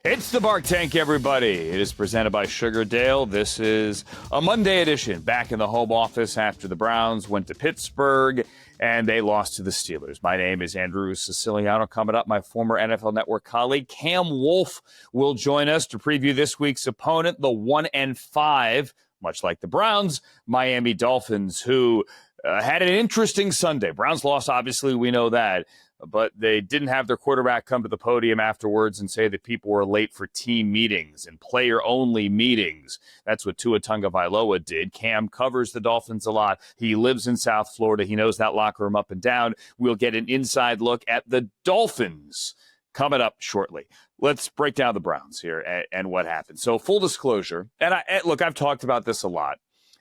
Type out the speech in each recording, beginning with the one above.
It's the Bark Tank, everybody. It is presented by Sugardale. This is a Monday edition, back in the home office after the Browns went to Pittsburgh and they lost to the Steelers. My name is Andrew Siciliano. Coming up, my former NFL Network colleague Cam Wolfe will join us to preview this week's opponent, the 1-5, much like the Browns, Miami Dolphins, who had an interesting Sunday. Browns lost, obviously, we know that. But they didn't have their quarterback come to the podium afterwards and say that people were late for team meetings and player-only meetings. That's what Tua Tagovailoa did. Cam covers the Dolphins a lot. He lives in South Florida. He knows that locker room up and down. We'll get an inside look at the Dolphins coming up shortly. Let's break down the Browns here and what happened. So full disclosure, and look, I've talked about this a lot.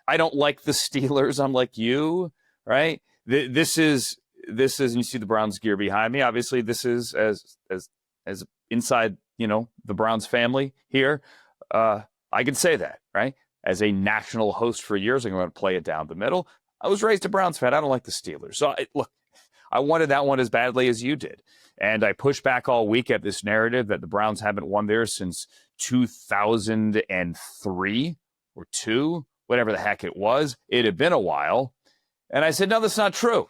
I don't like the Steelers. I'm like you, right? This is, and you see the Browns gear behind me. Obviously, this is as inside, the Browns family here. I can say that, right? As a national host for years, I'm going to play it down the middle. I was raised a Browns fan. I don't like the Steelers. So, I wanted that one as badly as you did. And I pushed back all week at this narrative that the Browns haven't won there since 2003 or 2, whatever the heck it was. It had been a while. And I said, no, that's not true.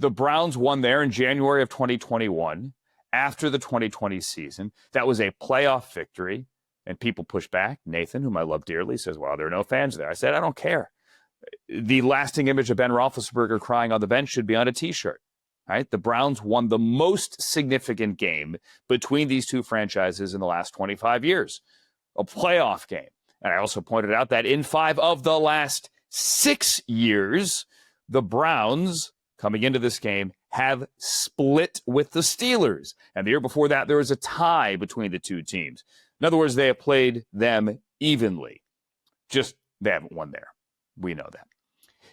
The Browns won there in January of 2021 after the 2020 season. That was a playoff victory, and people pushed back. Nathan, whom I love dearly, says, well, there are no fans there. I said, I don't care. The lasting image of Ben Roethlisberger crying on the bench should be on a T-shirt. Right? The Browns won the most significant game between these two franchises in the last 25 years, a playoff game. And I also pointed out that in 5 of the last 6 years, the Browns, coming into this game, have split with the Steelers. And the year before that, there was a tie between the two teams. In other words, they have played them evenly. Just, they haven't won there. We know that.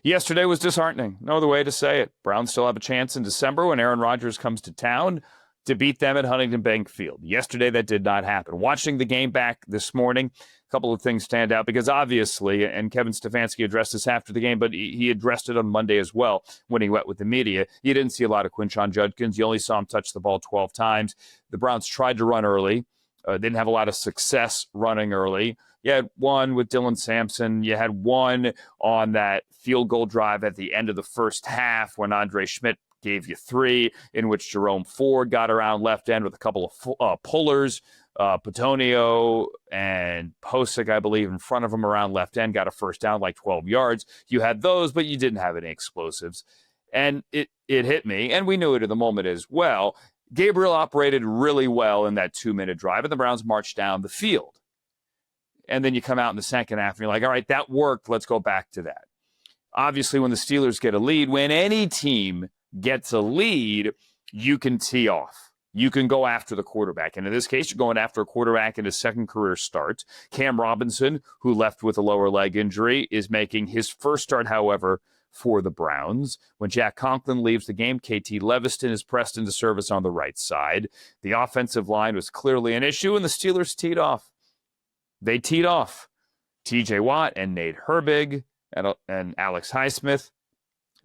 Yesterday was disheartening. No other way to say it. Browns still have a chance in December when Aaron Rodgers comes to town to beat them at Huntington Bank Field. Yesterday, that did not happen. Watching the game back this morning, a couple of things stand out because obviously, and Kevin Stefanski addressed this after the game, but he addressed it on Monday as well when he went with the media. You didn't see a lot of Quinshon Judkins. You only saw him touch the ball 12 times. The Browns tried to run early. Didn't have a lot of success running early. You had one with Dylan Sampson. You had one on that field goal drive at the end of the first half when Andre Schmidt gave you 3, in which Jerome Ford got around left end with a couple of pullers. Petonio and Posick, I believe, in front of him around left end, got a first down, like 12 yards. You had those, but you didn't have any explosives. And it hit me, and we knew it at the moment as well. Gabriel operated really well in that 2-minute drive, and the Browns marched down the field. And then you come out in the second half, and you're like, all right, that worked. Let's go back to that. Obviously, when the Steelers get a lead, when any team gets a lead, you can tee off. You can go after the quarterback. And in this case, you're going after a quarterback in his second career start. Cam Robinson, who left with a lower leg injury, is making his first start, however, for the Browns. When Jack Conklin leaves the game, KT Leviston is pressed into service on the right side. The offensive line was clearly an issue, and the Steelers teed off. They teed off. TJ Watt and Nate Herbig and Alex Highsmith,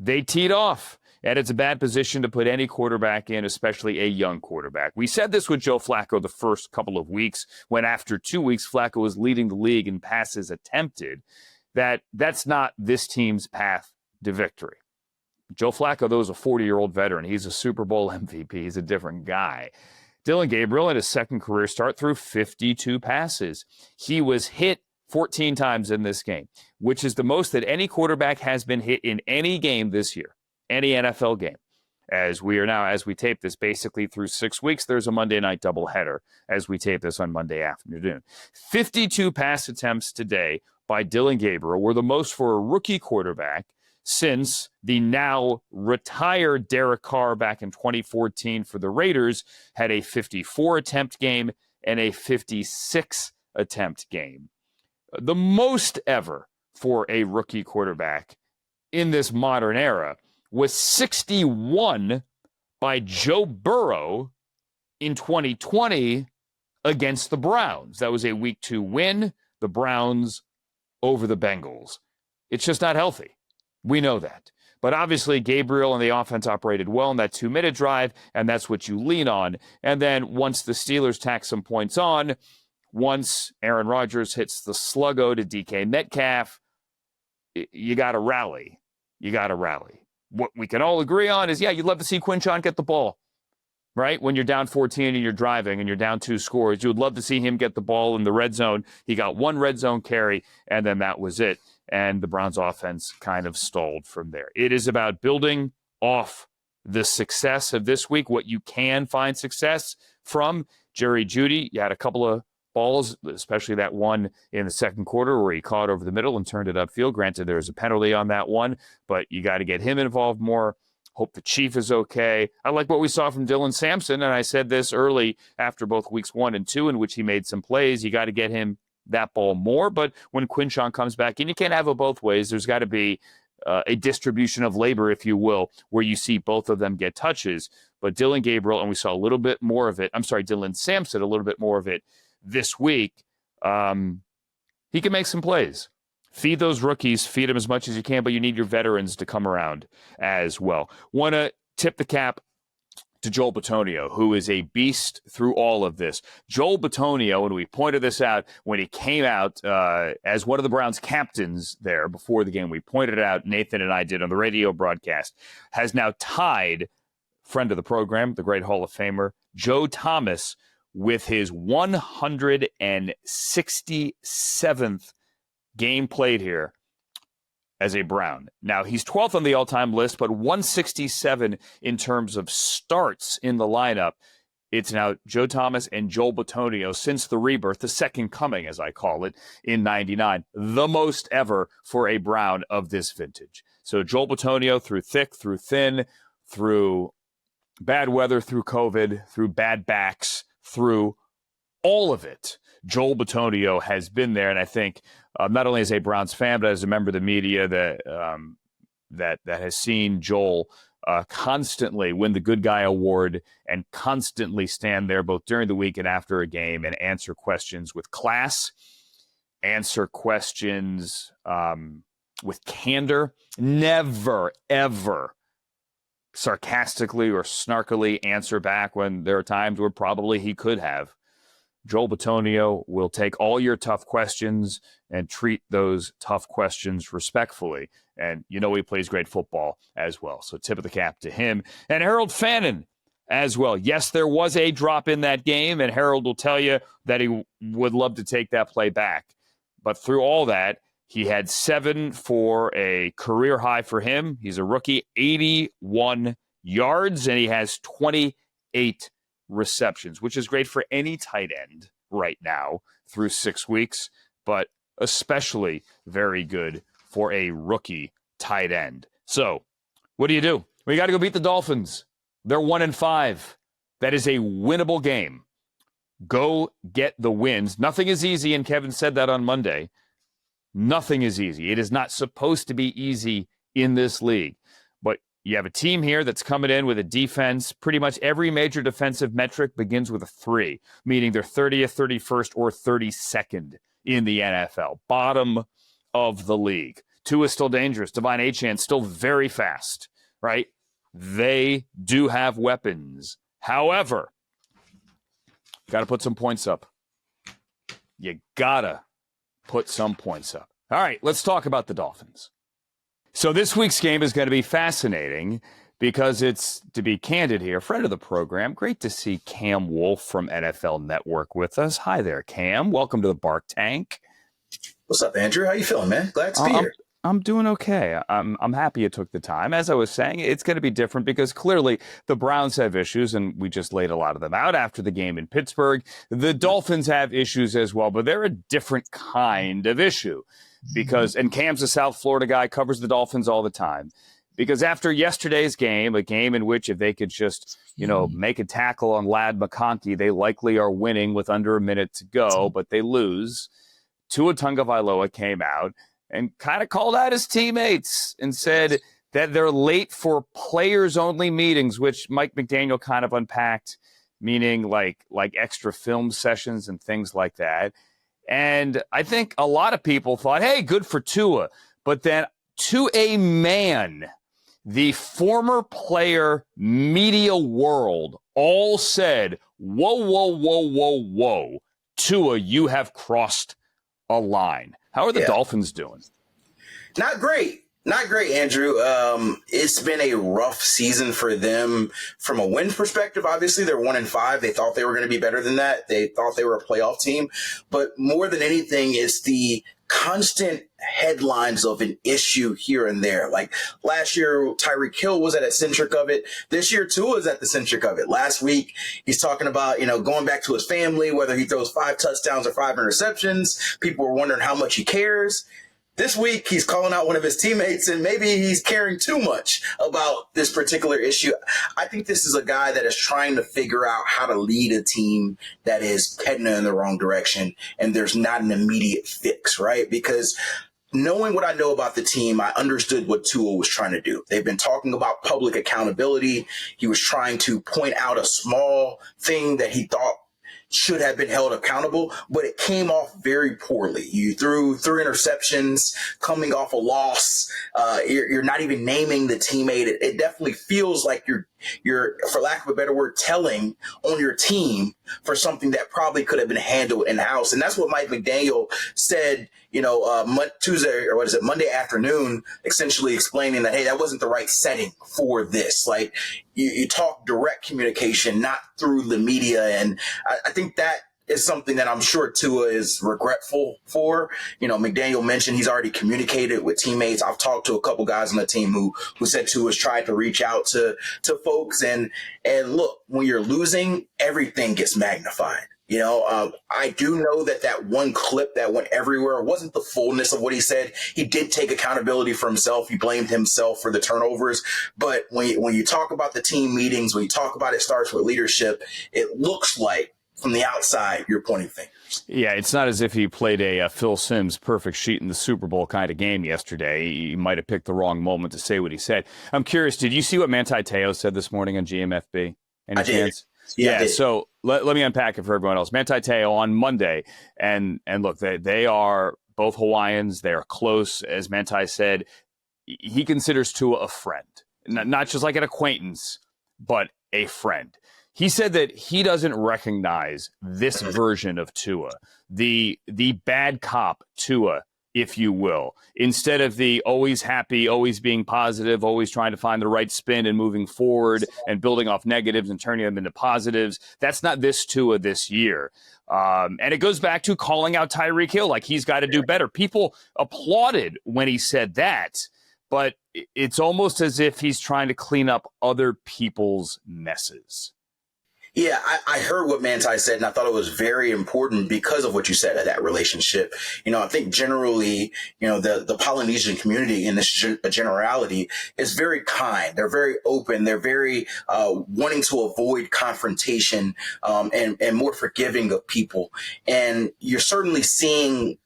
they teed off. And it's a bad position to put any quarterback in, especially a young quarterback. We said this with Joe Flacco the first couple of weeks, when after 2 weeks, Flacco was leading the league in passes attempted, that's not this team's path to victory. Joe Flacco, though, is a 40-year-old veteran. He's a Super Bowl MVP. He's a different guy. Dylan Gabriel, in his second career start, threw 52 passes. He was hit 14 times in this game, which is the most that any quarterback has been hit in any game this year. Any NFL game. As we tape this, basically through 6 weeks, there's a Monday night doubleheader as we tape this on Monday afternoon. 52 pass attempts today by Dylan Gabriel were the most for a rookie quarterback since the now retired Derek Carr back in 2014 for the Raiders had a 54 attempt game and a 56 attempt game. The most ever for a rookie quarterback in this modern era was 61 by Joe Burrow in 2020 against the Browns. That was a Week 2 win, the Browns over the Bengals. It's just not healthy. We know that. But obviously, Gabriel and the offense operated well in that 2-minute drive, and that's what you lean on. And then once the Steelers tack some points on, once Aaron Rodgers hits the sluggo to DK Metcalf, you got to rally. You got to rally. What we can all agree on is, yeah, you'd love to see Quinshon get the ball, right? When you're down 14 and you're driving and you're down 2 scores, you would love to see him get the ball in the red zone. He got 1 red zone carry, and then that was it. And the Browns offense kind of stalled from there. It is about building off the success of this week, what you can find success from. Jerry Jeudy, you had a couple of balls, especially that one in the second quarter where he caught over the middle and turned it upfield. Granted, there was a penalty on that one, but you got to get him involved more. Hope the Chief is okay. I like what we saw from Dylan Sampson, and I said this early after both weeks 1 and 2, in which he made some plays. You got to get him that ball more, but when Quinshon comes back in, you can't have it both ways. There's got to be a distribution of labor, if you will, where you see both of them get touches. But Dylan Gabriel, and we saw a little bit more of it. Dylan Sampson, a little bit more of it this week. He can make some plays. Feed those rookies, feed them as much as you can, but you need your veterans to come around as well. Want to tip the cap to Joel Bitonio, who is a beast through all of this. Joel Bitonio, and we pointed this out when he came out as one of the Browns' captains there before the game. We pointed it out, Nathan and I did on the radio broadcast, has now tied friend of the program, the great Hall of Famer, Joe Thomas, with his 167th game played here as a Brown. Now, he's 12th on the all-time list, but 167 in terms of starts in the lineup. It's now Joe Thomas and Joel Bitonio since the rebirth, the second coming, as I call it, in 99. The most ever for a Brown of this vintage. So Joel Bitonio, through thick, through thin, through bad weather, through COVID, through bad backs, through all of it, Joel Bitonio has been there, and I think not only as a Browns fan, but as a member of the media that has seen Joel constantly win the Good Guy Award and constantly stand there both during the week and after a game and answer questions with class, answer questions with candor, never, ever sarcastically or snarkily answer back when there are times where probably he could have. Joel Bitonio will take all your tough questions and treat those tough questions respectfully. And you know he plays great football as well. So tip of the cap to him. And Harold Fannin as well. Yes, there was a drop in that game, and Harold will tell you that he would love to take that play back. But through all that, he had 7 for a career high for him. He's a rookie, 81 yards, and he has 28 receptions, which is great for any tight end right now through 6 weeks, but especially very good for a rookie tight end. So what do? Well, you got to go beat the Dolphins. They're 1-5. That is a winnable game. Go get the wins. Nothing is easy, and Kevin said that on Monday. Nothing is easy. It is not supposed to be easy in this league. But you have a team here that's coming in with a defense. Pretty much every major defensive metric begins with a 3, meaning they're 30th, 31st, or 32nd in the NFL. Bottom of the league. Tua is still dangerous. Devon Achane still very fast, right? They do have weapons. However, you got to put some points up. You got to put some points up. All right, let's talk about the Dolphins. So this week's game is going to be fascinating because it's, to be candid here, friend of the program. Great to see Cam Wolfe from NFL Network with us. Hi there, Cam. Welcome to the Bark Tank. What's up, Andrew? How you feeling, man? Glad to be here. I'm doing okay. I'm happy you took the time. As I was saying, it's going to be different because clearly the Browns have issues, and we just laid a lot of them out after the game in Pittsburgh. The Dolphins have issues as well, but they're a different kind of issue because, and Cam's a South Florida guy, covers the Dolphins all the time. Because after yesterday's game, a game in which if they could just, make a tackle on Ladd McConkey, they likely are winning with under a minute to go, but they lose. Tua Tagovailoa came out and kind of called out his teammates and said that they're late for players-only meetings, which Mike McDaniel kind of unpacked, meaning like extra film sessions and things like that. And I think a lot of people thought, hey, good for Tua. But then to a man, The former player media world all said, whoa, whoa, whoa, whoa, whoa, Tua, you have crossed a line. How are the Dolphins doing? Not great. Not great, Andrew. It's been a rough season for them from a win perspective. Obviously, they're 1-5. They thought they were going to be better than that. They thought they were a playoff team. But more than anything, it's the constant headlines of an issue here and there. Like last year, Tyreek Hill was at the centric of it. This year, Tua is at the centric of it. Last week, he's talking about, going back to his family, whether he throws 5 touchdowns or 5 interceptions. People were wondering how much he cares. This week, he's calling out one of his teammates, and maybe he's caring too much about this particular issue. I think this is a guy that is trying to figure out how to lead a team that is heading in the wrong direction, and there's not an immediate fix, right? Because knowing what I know about the team, I understood what Tua was trying to do. They've been talking about public accountability. He was trying to point out a small thing that he thought should have been held accountable, but it came off very poorly. You threw 3 interceptions coming off a loss. You're not even naming the teammate. It definitely feels like you're, for lack of a better word, telling on your team for something that probably could have been handled in-house. And that's what Mike McDaniel said, Monday afternoon, essentially explaining that, hey, that wasn't the right setting for this. Like, you talk direct communication, not through the media. And I think that is something that I'm sure Tua is regretful for. McDaniel mentioned he's already communicated with teammates. I've talked to a couple guys on the team who said Tua's tried to reach out to folks. And look, when you're losing, everything gets magnified. I do know that one clip that went everywhere wasn't the fullness of what he said. He did take accountability for himself. He blamed himself for the turnovers. But when you talk about the team meetings, when you talk about it starts with leadership, it looks like from the outside, you're pointing fingers. Yeah, it's not as if he played a Phil Simms perfect sheet in the Super Bowl kind of game yesterday. He might have picked the wrong moment to say what he said. I'm curious, did you see what Manti Te'o said this morning on GMFB? Any chance? Yeah, so let me unpack it for everyone else. Manti Te'o on Monday, and look, they are both Hawaiians. They are close. As Manti said, he considers Tua a friend, not just like an acquaintance, but a friend. He said that he doesn't recognize this version of Tua, the bad cop Tua, if you will, instead of the always happy, always being positive, always trying to find the right spin and moving forward and building off negatives and turning them into positives. That's not this Tua this year. And it goes back to calling out Tyreek Hill, like he's got to do better. People applauded when he said that, but it's almost as if he's trying to clean up other people's messes. Yeah, I heard what Manti said, and I thought it was very important because of what you said of that relationship. I think generally, the Polynesian community in this generality is very kind. They're very open. They're very wanting to avoid confrontation and more forgiving of people. And you're certainly seeing,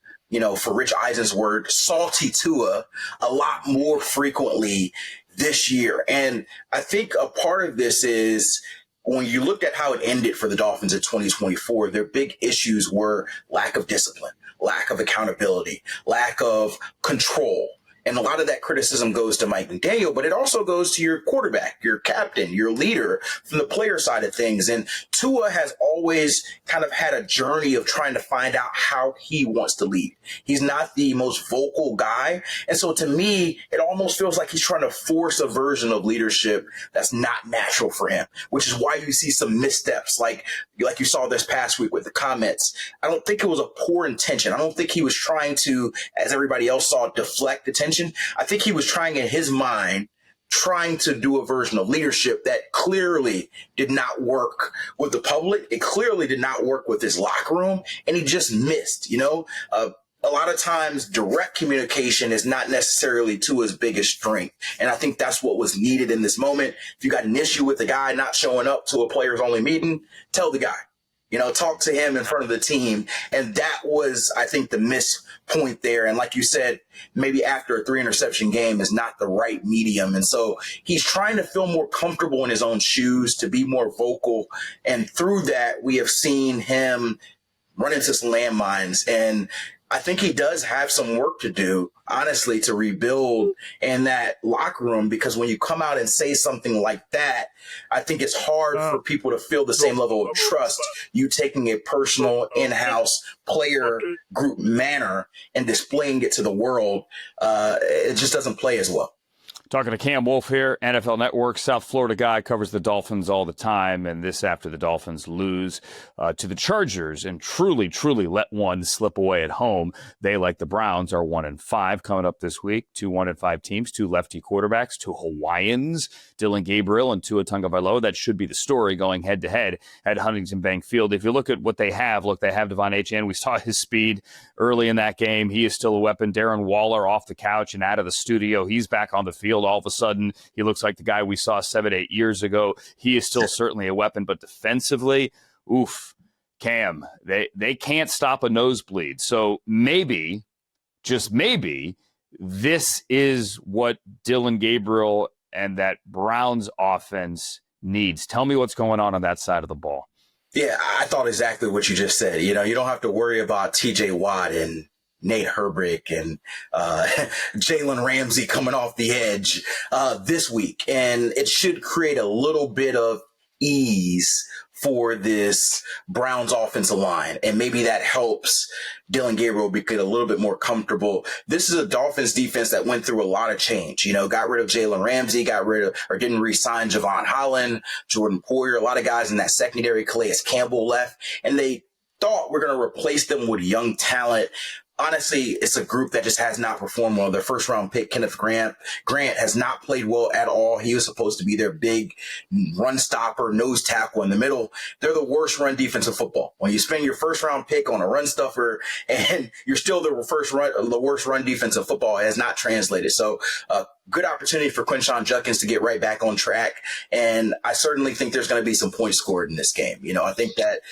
for Rich Eisen's word, salty Tua a lot more frequently this year. And I think a part of this is, when you looked at how it ended for the Dolphins in 2024, their big issues were lack of discipline, lack of accountability, lack of control. And a lot of that criticism goes to Mike McDaniel, but it also goes to your quarterback, your captain, your leader from the player side of things. And Tua has always kind of had a journey of trying to find out how he wants to lead. He's not the most vocal guy. And so to me, it almost feels like he's trying to force a version of leadership that's not natural for him, which is why you see some missteps like you saw this past week with the comments. I don't think it was a poor intention. I don't think he was trying to, as everybody else saw, deflect attention. I think he was trying in his mind, trying to do a version of leadership that clearly did not work with the public. It clearly did not work with his locker room, and he just missed, a lot of times direct communication is not necessarily Tua's biggest strength. And I think that's what was needed in this moment. If you got an issue with the guy not showing up to a players only meeting, tell the guy, talk to him in front of the team. And that was, I think, the miss point there. And like you said, maybe after a 3 interception game is not the right medium. And so he's trying to feel more comfortable in his own shoes, to be more vocal. And through that, we have seen him run into some landmines. And I think he does have some work to do, honestly, to rebuild in that locker room, because when you come out and say something like that, I think it's hard for people to feel the same level of trust, you taking a personal in-house player group manner and displaying it to the world. It just doesn't play as well. Talking to Cam Wolfe here, NFL Network, South Florida guy, covers the Dolphins all the time, and this after the Dolphins lose to the Chargers and truly let one slip away at home. They, like the Browns, are 1-5 coming up this week. 2 1-5 teams, 2 lefty quarterbacks, 2 Hawaiians, Dylan Gabriel and Tua Tagovailoa. That should be the story going head-to-head at Huntington Bank Field. If you look at what they have, they have Devon Achane. We saw his speed early in that game. He is still a weapon. Darren Waller off the couch and out of the studio. He's back on the field. All of a sudden, he looks like the guy we saw 7-8 years ago. He is still certainly a weapon, but defensively, oof, Cam, they can't stop a nosebleed. So maybe, just maybe, this is what Dylan Gabriel and that Browns offense needs. Tell me what's going on that side of the ball. Yeah, I thought exactly what you just said. You don't have to worry about TJ Watt and Nate Herbrick and Jalen Ramsey coming off the edge this week. And it should create a little bit of ease for this Browns offensive line. And maybe that helps Dylan Gabriel get a little bit more comfortable. This is a Dolphins defense that went through a lot of change. Got rid of Jalen Ramsey, didn't re-sign Javon Holland, Jordan Poyer, a lot of guys in that secondary. Calais Campbell left, and they thought we're going to replace them with young talent. Honestly, it's a group that just has not performed well. Their first round pick, Kenneth Grant has not played well at all. He was supposed to be their big run stopper, nose tackle in the middle. They're the worst run defense of football. When you spend your first round pick on a run stuffer and you're still the worst run defense of football, it has not translated. So, good opportunity for Quinshon Judkins to get right back on track. And I certainly think there's going to be some points scored in this game. I think that,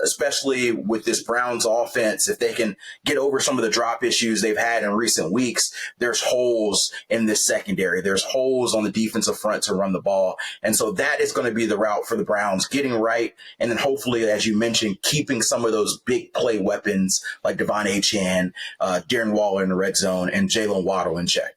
especially with this Browns offense, if they can get over some of the drop issues they've had in recent weeks, there's holes in this secondary. There's holes on the defensive front to run the ball. And so that is going to be the route for the Browns, getting right. And then hopefully, as you mentioned, keeping some of those big play weapons like Devon Achane, Darren Waller in the red zone, and Jalen Waddle in check.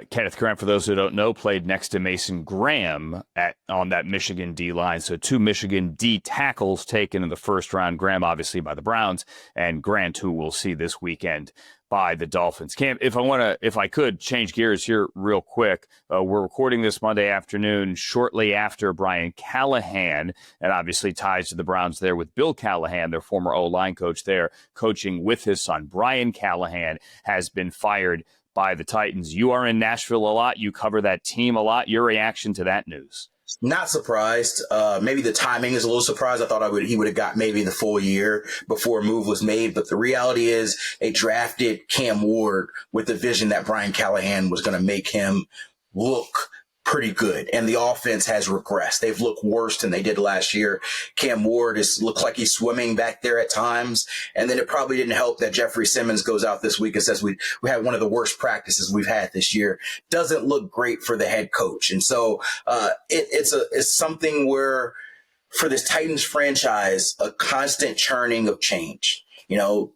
Kenneth Grant, for those who don't know, played next to Mason Graham on that Michigan D-line. So 2 Michigan D tackles taken in the first round. Graham, obviously, by the Browns, and Grant, who we'll see this weekend by the Dolphins. Cam, if I could change gears here real quick, we're recording this Monday afternoon shortly after Brian Callahan, and obviously ties to the Browns there with Bill Callahan, their former O-line coach there, coaching with his son. Brian Callahan has been fired by the Titans. You are in Nashville a lot. You cover that team a lot. Your reaction to that news? Not surprised. Maybe the timing is a little surprised. I thought he would have got maybe the full year before a move was made. But the reality is they drafted Cam Ward with the vision that Brian Callahan was going to make him look pretty good. And the offense has regressed. They've looked worse than they did last year. Cam Ward looked like he's swimming back there at times. And then it probably didn't help that Jeffrey Simmons goes out this week and says we had one of the worst practices we've had this year. Doesn't look great for the head coach. And so it's something where for this Titans franchise, a constant churning of change.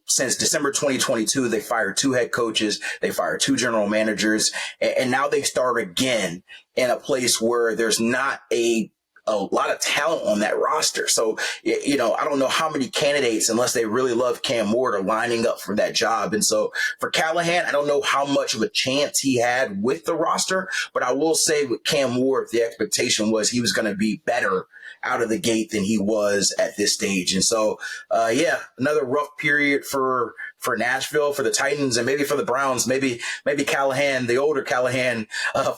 Since December 2022, they fired 2 head coaches, they fired 2 general managers, and now they start again in a place where there's not a lot of talent on that roster. So, I don't know how many candidates, unless they really love Cam Ward, are lining up for that job. And so for Callahan, I don't know how much of a chance he had with the roster, but I will say with Cam Ward, the expectation was he was going to be better out of the gate than he was at this stage. And so, another rough period for Nashville, for the Titans, and maybe for the Browns. Maybe Callahan, the older Callahan,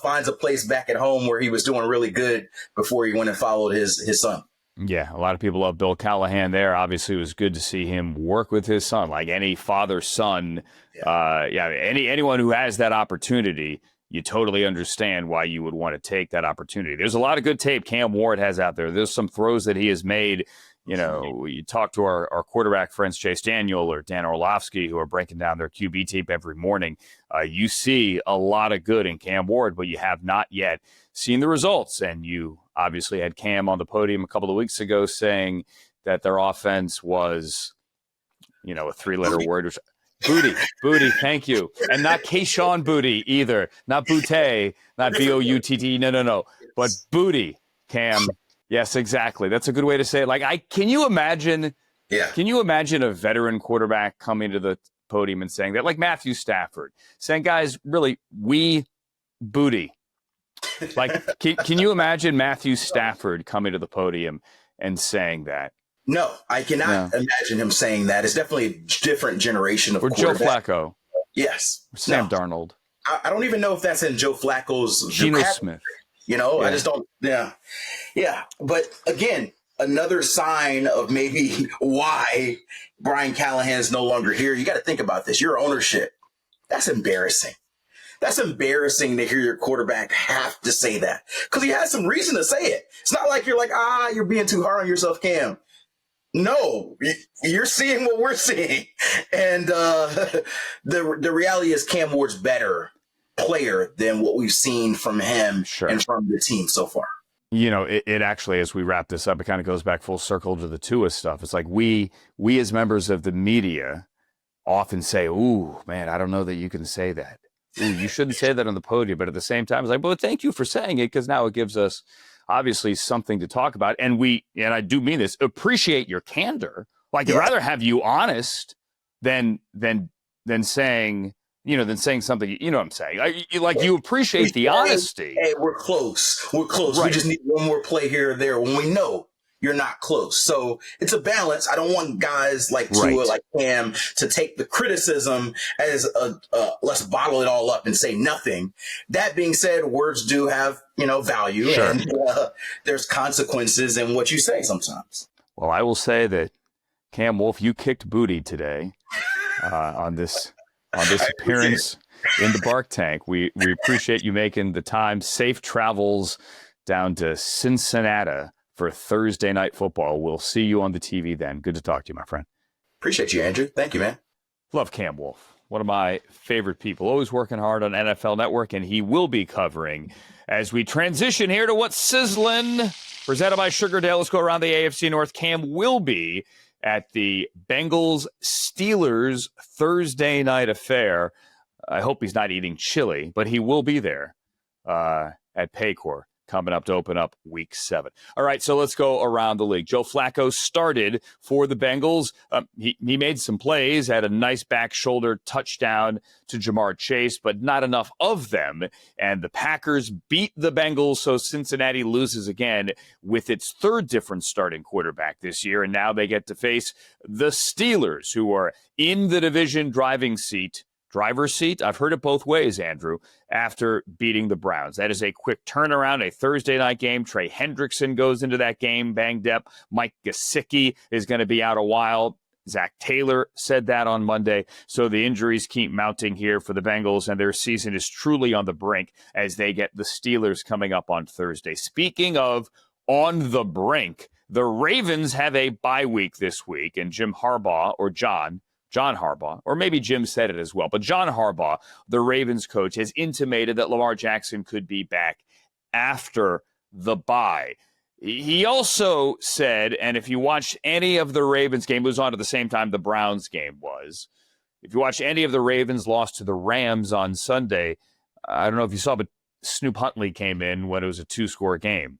finds a place back at home where he was doing really good before he went and followed his son. Yeah, a lot of people love Bill Callahan there. Obviously, it was good to see him work with his son, like any father-son. Anyone who has that opportunity, you totally understand why you would want to take that opportunity. There's a lot of good tape Cam Ward has out there. There's some throws that he has made. You talk to our quarterback friends, Chase Daniel or Dan Orlovsky, who are breaking down their QB tape every morning. You see a lot of good in Cam Ward, but you have not yet seen the results. And you obviously had Cam on the podium a couple of weeks ago saying that their offense was, a 3-letter word, which Booty, thank you. And not Keyshawn Booty either. Not Boutte, not B-O-U-T-T. No. But Booty, Cam. Yes, exactly. That's a good way to say it. Like, can you imagine a veteran quarterback coming to the podium and saying that? Like Matthew Stafford saying, guys, really, we Booty. Like, can you imagine Matthew Stafford coming to the podium and saying that? No, I cannot imagine him saying that. It's definitely a different generation of or Joe quarterback. Flacco. Yes. Or Sam Darnold. I don't even know if that's in Joe Flacco's Geno Smith. I just don't. Yeah. But again, another sign of maybe why Brian Callahan is no longer here. You got to think about this. Your ownership. That's embarrassing. That's embarrassing to hear your quarterback have to say that because he has some reason to say it. It's not like you're like, you're being too hard on yourself, Cam. No, you're seeing what we're seeing. And the reality is Cam Ward's better player than what we've seen from him and from the team so far. You know, it actually, as we wrap this up, it kind of goes back full circle to the Tua stuff. It's like we as members of the media often say, ooh, man, I don't know that you can say that. Ooh, you shouldn't say that on the podium. But at the same time, it's like, well, thank you for saying it because now it gives us obviously something to talk about. And I do mean this, appreciate your candor. Like, I'd rather have you honest than saying, than saying something, you know what I'm saying? You appreciate the honesty. Hey, we're close. Right. We just need one more play here or there when we know you're not close. So it's a balance. I don't want guys like Tua, like Cam, to take the criticism as let's bottle it all up and say nothing. That being said, words do have, value and there's consequences in what you say sometimes. Well, I will say that Cam Wolfe, you kicked booty today on this appearance in the Bark Tank. We appreciate you making the time. Safe travels down to Cincinnati for Thursday Night Football. We'll see you on the TV then. Good to talk to you, my friend. Appreciate you, Andrew. Thank you, man. Love Cam Wolfe. One of my favorite people. Always working hard on NFL Network, and he will be covering as we transition here to what's sizzling. Presented by Sugardale. Let's go around the AFC North. Cam will be at the Bengals-Steelers Thursday night affair. I hope he's not eating chili, but he will be there at Paycor coming up to open up week 7. All right, so let's go around the league. Joe Flacco started for the Bengals. He made some plays, had a nice back shoulder touchdown to Jamar Chase, but not enough of them. And the Packers beat the Bengals, so Cincinnati loses again with its third different starting quarterback this year. And now they get to face the Steelers, who are in the division driver's seat. I've heard it both ways, Andrew, after beating the Browns. That is a quick turnaround, a Thursday night game. Trey Hendrickson goes into that game banged up. Mike Gesicki is going to be out a while. Zach Taylor said that on Monday. So the injuries keep mounting here for the Bengals, and their season is truly on the brink as they get the Steelers coming up on Thursday. Speaking of on the brink, the Ravens have a bye week this week, and John Harbaugh, or maybe Jim said it as well, but John Harbaugh, the Ravens coach, has intimated that Lamar Jackson could be back after the bye. He also said, and if you watched any of the Ravens game, it was on at the same time the Browns game was. If you watch any of the Ravens lost to the Rams on Sunday, I don't know if you saw, but Snoop Huntley came in when it was a 2-score game.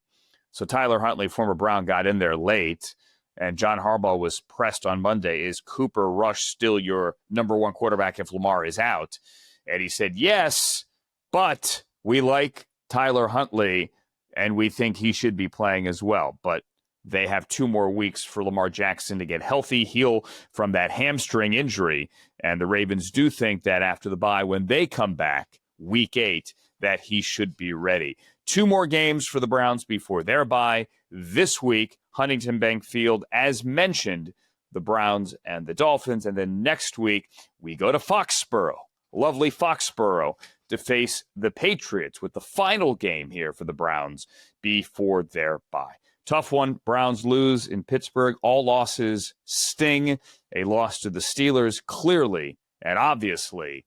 So Tyler Huntley, former Brown, got in there late. And John Harbaugh was pressed on Monday, is Cooper Rush still your number one quarterback if Lamar is out? And he said, yes, but we like Tyler Huntley, and we think he should be playing as well. But they have 2 more weeks for Lamar Jackson to get healthy, heal from that hamstring injury. And the Ravens do think that after the bye, when they come back, week 8, that he should be ready. 2 more games for the Browns before their bye. This week, Huntington Bank Field, as mentioned, the Browns and the Dolphins. And then next week, we go to Foxborough, lovely Foxborough, to face the Patriots with the final game here for the Browns before their bye. Tough one. Browns lose in Pittsburgh. All losses sting. A loss to the Steelers clearly and obviously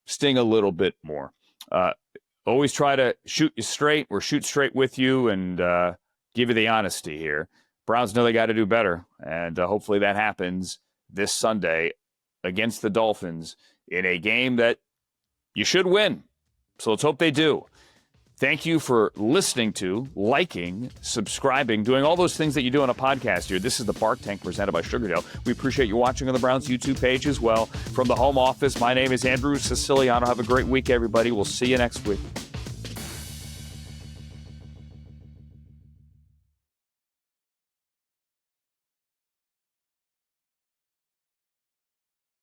sting a little bit more. Always try to shoot you straight or shoot straight with you and give you the honesty here. Browns know they got to do better, and hopefully that happens this Sunday against the Dolphins in a game that you should win. So let's hope they do. Thank you for listening to, liking, subscribing, doing all those things that you do on a podcast here. This is the Bark Tank presented by Sugardale. We appreciate you watching on the Browns YouTube page as well. From the home office, my name is Andrew Siciliano. Have a great week, everybody. We'll see you next week.